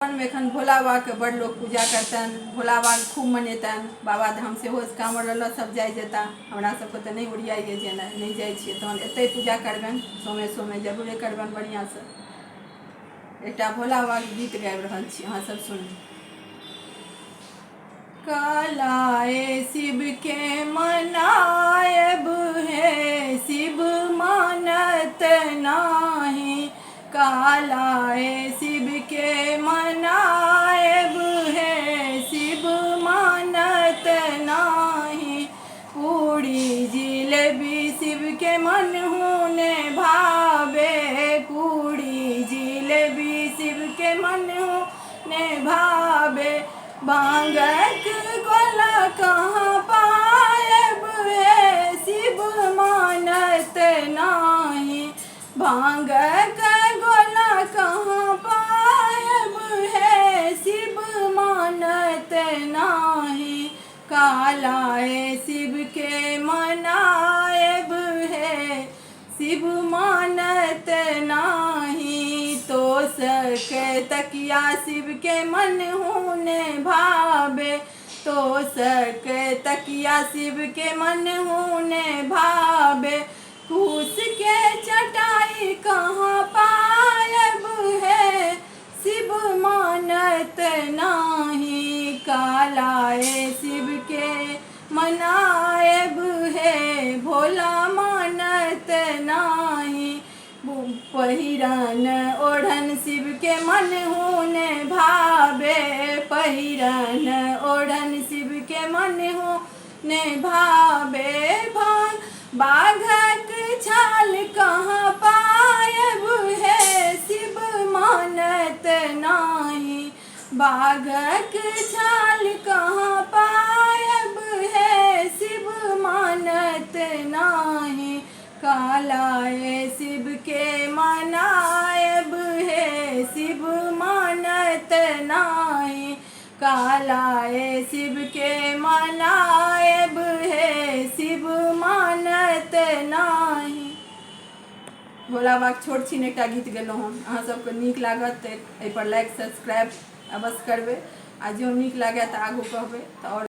में एखन भोला बाबा के बड़ लोग पूजा करतन, भोला बाबा के खूब मनेतन। बाबा धाम से हो कांवर लऽ सब जाय जेता। हमरा सबके तऽ नहीं ओरियाइए जेनाइ, नहीं जाइ छियै। तहन एतै पूजा करबनि, सोमे सोमे जरूरे करबनि बढ़िया से। एकटा भोला बाबा के गीत गाबि रहल छी, अहाँ सब सुनू। कालाए शिव के मनायब है, शिव मानत नाही। कालाए शिव के मनायब है, शिव मानत नाही। पूरी जिलेबी शिव के मन होने भावे, पूरी जिलेबी शिव के मन होने भावे। भांगक गोला कहाँ पायब है, शिव मानत नाही। भांगक गोला कहाँ पायब है, शिव मानत नाही। कालाए शिव के मनायब है, शिव मानत नाही। तो सके तकिया शिव के मन होने भावे, तो सके तकिया शिव के मन होने भावे। फूस के चटाई कहाँ पायब है, शिव मानत नाही। कालाए शिव के मनायब है, भोला मानत नाही। पहिरन ओढ़न शिव के मन होने भावे, पहिरन ओढ़न शिव के मन होने भावे। बाघक छाल कहाँ पायब है, शिव मानत नाही। बाघक छाल कहाँ पायब है, शिव मानत नाही। कालाए शिव के मनायब है, शिव मानत नाही। कालाए शिव के मनायब है, शिव मानत नाही। भोला बाबा के छोट छीन एकटा गीत गेलहुँ हन। अहाँ सबके नीक लागत तऽ एहि पर लाइक सब्सक्राइब अवश्य करबै। आ जो नीक लागत आगू कहबै तऽ और